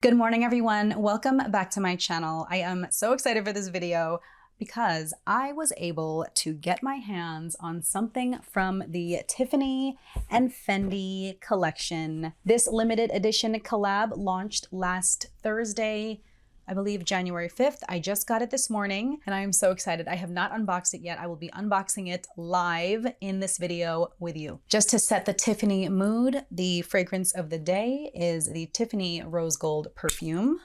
Good morning, everyone. Welcome back to my channel. I am so excited for this video because I was able to get my hands on something from the Tiffany and Fendi collection. This limited edition collab launched last Thursday, I believe January 5th. I just got it this morning and I am so excited. I have not unboxed it yet. I will be unboxing it live in this video with you. Just to set the Tiffany mood, the fragrance of the day is the Tiffany Rose Gold perfume.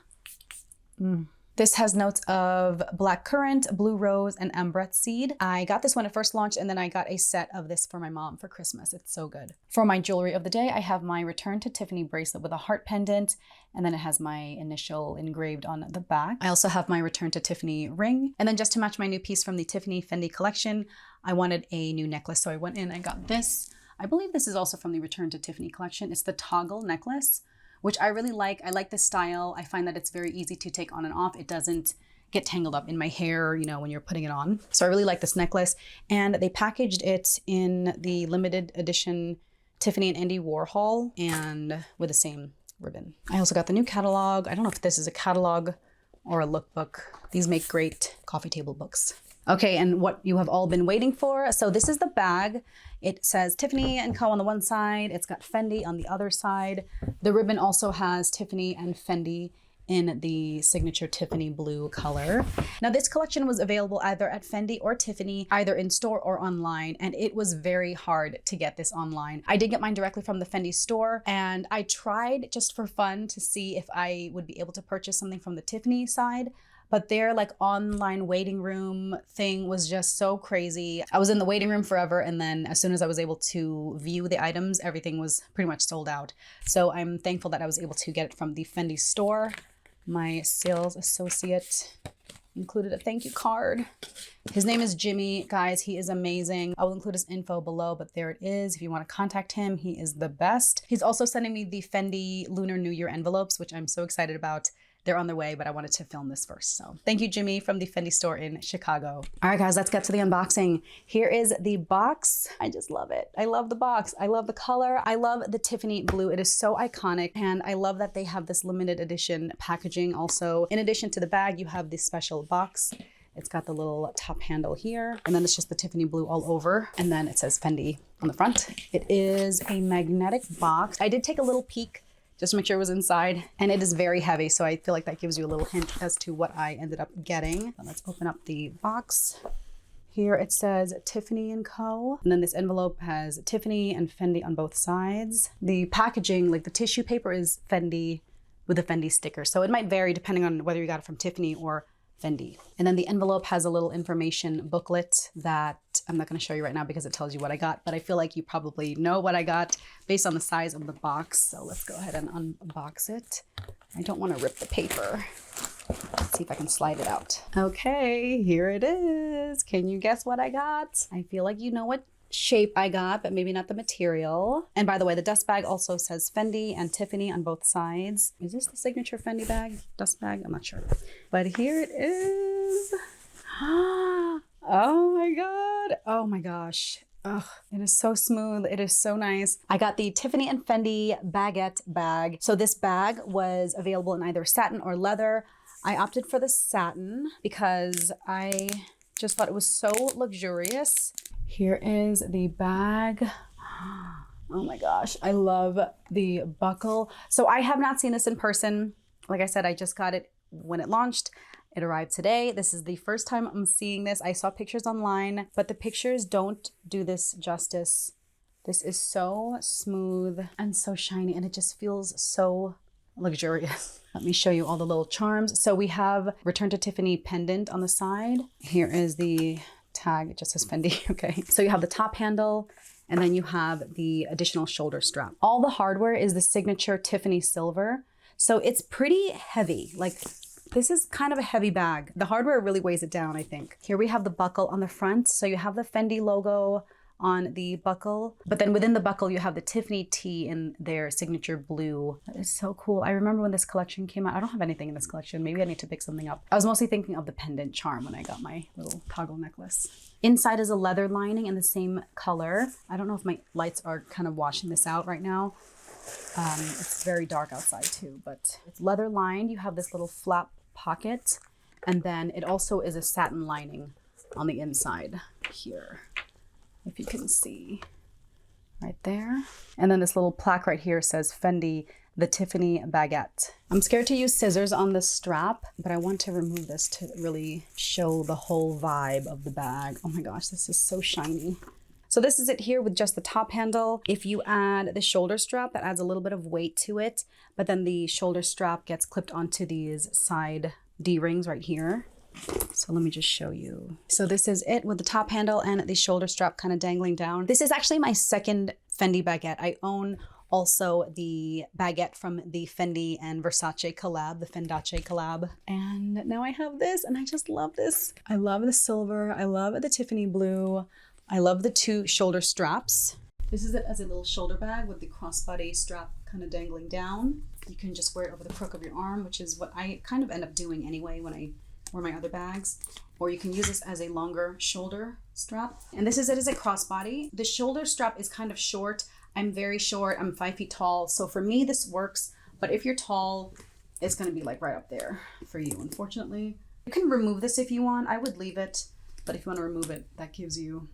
This has notes of black currant, blue rose, and ambrette seed. I got this when it first launched, and then I got a set of this for my mom for Christmas. It's so good. For my jewelry of the day, I have my Return to Tiffany bracelet with a heart pendant, and then it has my initial engraved on the back. I also have my Return to Tiffany ring. And then just to match my new piece from the Tiffany Fendi collection, I wanted a new necklace. So I went in and got this. I believe this is also from the Return to Tiffany collection. It's the toggle necklace, which I really like. I like this style. I find that it's very easy to take on and off. It doesn't get tangled up in my hair, you know, when you're putting it on. So I really like this necklace. And they packaged it in the limited edition Tiffany and Andy Warhol and with the same ribbon. I also got the new catalog. I don't know if this is a catalog or a lookbook. These make great coffee table books. Okay, and what you have all been waiting for. So this is the bag. It says Tiffany Co on the one side. It's got Fendi on the other side. The ribbon also has Tiffany and Fendi in the signature Tiffany Blue color. Now this collection was available either at Fendi or Tiffany, either in store or online, and it was very hard to get this online. I did get mine directly from the Fendi store, and I tried just for fun to see if I would be able to purchase something from the Tiffany side, but their like online waiting room thing was just so crazy. I was in the waiting room forever, and then as soon as I was able to view the items, everything was pretty much sold out. So I'm thankful that I was able to get it from the Fendi store. My sales associate included a thank you card. His name is Jimmy, guys. He is amazing. I will include his info below, but there it is. If you want to contact him, he is the best. He's also sending me the Fendi Lunar New Year envelopes, which I'm so excited about. They're on their way, but I wanted to film this first. So thank you, Jimmy, from the Fendi store in Chicago. All right, guys, let's get to the unboxing. Here is the box. I just love it. I love the box. I love the color. I love the Tiffany blue. It is so iconic. And I love that they have this limited edition packaging also. In addition to the bag, you have this special box. It's got the little top handle here, and then it's just the Tiffany blue all over. And then it says Fendi on the front. It is a magnetic box. I did take a little peek just to make sure it was inside, and it is very heavy, so I feel like that gives you a little hint as to what I ended up getting. So let's open up the box. Here it says Tiffany Co, and then this envelope has Tiffany and Fendi on both sides. The packaging, like the tissue paper, is Fendi with a Fendi sticker, so it might vary depending on whether you got it from Tiffany or Fendi. And then the envelope has a little information booklet that I'm not going to show you right now because it tells you what I got, but I feel like you probably know what I got based on the size of the box. So let's go ahead and unbox it. I don't want to rip the paper. Let's see if I can slide it out. Okay, here it is. Can you guess what I got? I feel like you know what shape I got, but maybe not the material. And by the way, the dust bag also says Fendi and Tiffany on both sides. Is this the signature Fendi bag? Dust bag? I'm not sure. But here it is. Oh my God. Oh my gosh. Oh, it is so smooth. It is so nice. I got the Tiffany and Fendi Baguette bag. So this bag was available in either satin or leather. I opted for the satin because I just thought it was so luxurious. Here is the bag. Oh my gosh, I love the buckle. So I have not seen this in person. Like I said, I just got it when it launched. It arrived today. This is the first time I'm seeing this. I saw pictures online, but the pictures don't do this justice. This is so smooth and so shiny, and it just feels so luxurious. Let me show you all the little charms. So we have Return to Tiffany pendant on the side. Here is the tag. It just says Fendi. Okay. So you have the top handle, and then you have the additional shoulder strap. All the hardware is the signature Tiffany silver. So it's pretty heavy. Like, this is kind of a heavy bag. The hardware really weighs it down, I think. Here we have the buckle on the front. So you have the Fendi logo on the buckle, but then within the buckle, you have the Tiffany T in their signature blue. That is so cool. I remember when this collection came out. I don't have anything in this collection. Maybe I need to pick something up. I was mostly thinking of the pendant charm when I got my little toggle necklace. Inside is a leather lining in the same color. I don't know if my lights are kind of washing this out right now, It's very dark outside too, but it's leather lined. You have this little flap pocket, and then it also is a satin lining on the inside here, if you can see right there. And then this little plaque right here says Fendi, the Tiffany Baguette. I'm scared to use scissors on this strap, but I want to remove this to really show the whole vibe of the bag. Oh my gosh, this is so shiny. So this is it here with just the top handle. If you add the shoulder strap, that adds a little bit of weight to it, but then the shoulder strap gets clipped onto these side D-rings right here. So let me just show you. So this is it with the top handle and the shoulder strap kind of dangling down. This is actually my second Fendi baguette. I own also the baguette from the Fendi and Versace collab, the Fendace collab. And now I have this and I just love this. I love the silver. I love the Tiffany blue. I love the two shoulder straps. This is it as a little shoulder bag with the crossbody strap kind of dangling down. You can just wear it over the crook of your arm, which is what I kind of end up doing anyway when I wear my other bags. Or you can use this as a longer shoulder strap. And this is it as a crossbody. The shoulder strap is kind of short. I'm very short, I'm 5 feet tall. So for me, this works. But if you're tall, it's gonna be like right up there for you, unfortunately. You can remove this if you want. I would leave it, but if you wanna remove it, that gives you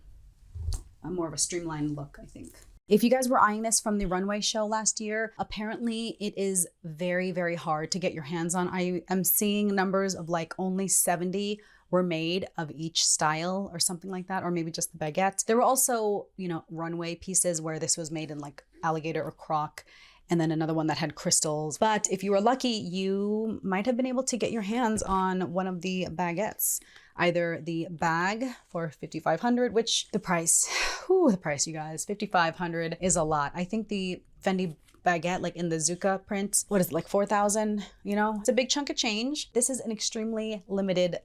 a more of a streamlined look, I think. If you guys were eyeing this from the runway show last year, apparently it is very, very hard to get your hands on. I am seeing numbers of like only 70 were made of each style or something like that, or maybe just the baguette. There were also, you know, runway pieces where this was made in like alligator or croc, and then another one that had crystals. But if you were lucky, you might have been able to get your hands on one of the baguettes. Either the bag for $5,500, which the price, you guys, $5,500 is a lot. I think the Fendi baguette, like in the Zuka print, what is it, like 4,000, you know? It's a big chunk of change. This is an extremely limited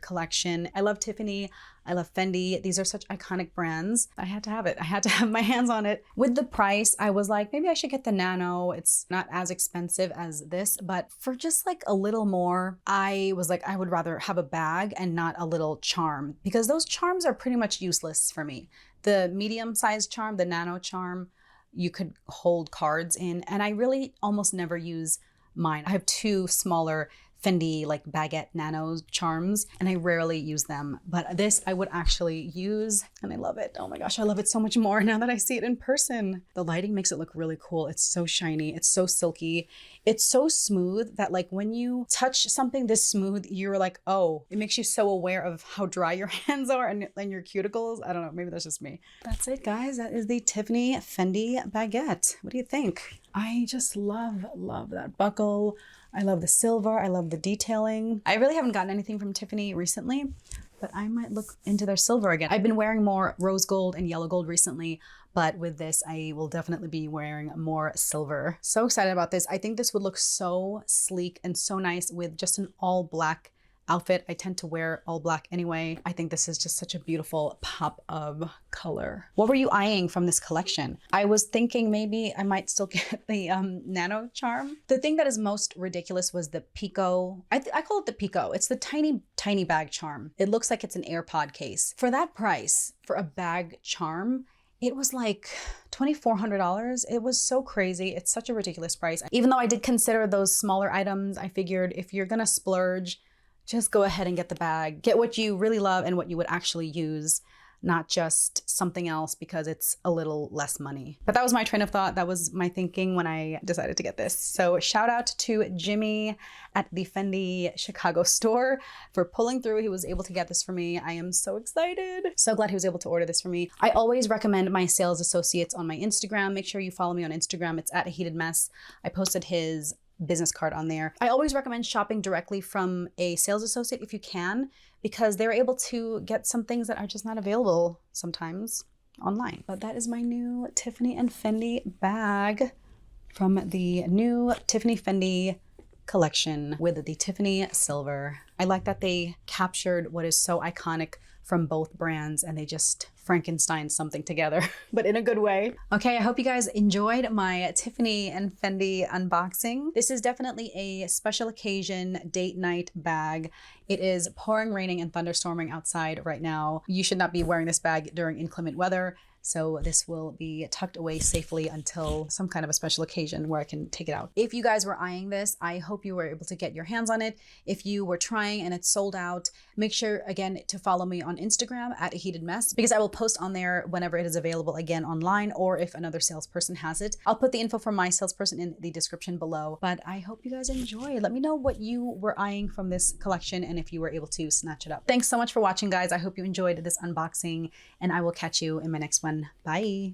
collection. I love Tiffany, I love Fendi. These are such iconic brands. I had to have it. I had to have my hands on it. With the price, I was like, maybe I should get the Nano. It's not as expensive as this, but for just like a little more, I was like, I would rather have a bag and not a little charm, because those charms are pretty much useless for me. The medium-sized charm, the Nano charm, you could hold cards in, and I really almost never use mine. I have two smaller Fendi like baguette nano charms, and I rarely use them, but this I would actually use, and I love it. Oh my gosh, I love it so much more now that I see it in person. The lighting makes it look really cool. It's so shiny, it's so silky, it's so smooth that like when you touch something this smooth, you're like, oh, it makes you so aware of how dry your hands are and your cuticles. I don't know, maybe that's just me. That's it, guys. That is the Tiffany Fendi baguette. What do you think? I just love that buckle. I love the silver. I love the detailing. I really haven't gotten anything from Tiffany recently, but I might look into their silver again. I've been wearing more rose gold and yellow gold recently, but with this, I will definitely be wearing more silver. So excited about this. I think this would look so sleek and so nice with just an all black outfit. I tend to wear all black anyway. I think this is just such a beautiful pop of color. What were you eyeing from this collection? I was thinking maybe I might still get the Nano charm. The thing that is most ridiculous was the Pico. I call it the Pico. It's the tiny bag charm. It looks like it's an AirPod case. For that price, for a bag charm, it was like $2,400. It was so crazy. It's such a ridiculous price. Even though I did consider those smaller items, I figured if you're gonna splurge, just go ahead and get the bag. Get what you really love and what you would actually use, not just something else because it's a little less money. But that was my train of thought. That was my thinking when I decided to get this. So shout out to Jimmy at the Fendi Chicago store for pulling through. He was able to get this for me. I am so excited. So glad he was able to order this for me. I always recommend my sales associates on my Instagram. Make sure you follow me on Instagram. It's at A Heated Mess. I posted his business card on there. I always recommend shopping directly from a sales associate if you can, because they're able to get some things that are just not available sometimes online. But that is my new Tiffany and Fendi bag from the new Tiffany Fendi collection with the Tiffany silver. I like that they captured what is so iconic from both brands and they just Frankenstein something together, but in a good way. Okay, I hope you guys enjoyed my Tiffany and Fendi unboxing. This is definitely a special occasion date night bag. It is pouring, raining, and thunderstorming outside right now. You should not be wearing this bag during inclement weather. So this will be tucked away safely until some kind of a special occasion where I can take it out. If you guys were eyeing this, I hope you were able to get your hands on it. If you were trying and it's sold out, make sure again to follow me on Instagram at A Heated Mess, because I will post on there whenever it is available again online, or if another salesperson has it. I'll put the info from my salesperson in the description below. But I hope you guys enjoy. Let me know what you were eyeing from this collection and if you were able to snatch it up. Thanks so much for watching, guys. I hope you enjoyed this unboxing, and I will catch you in my next one. Bye.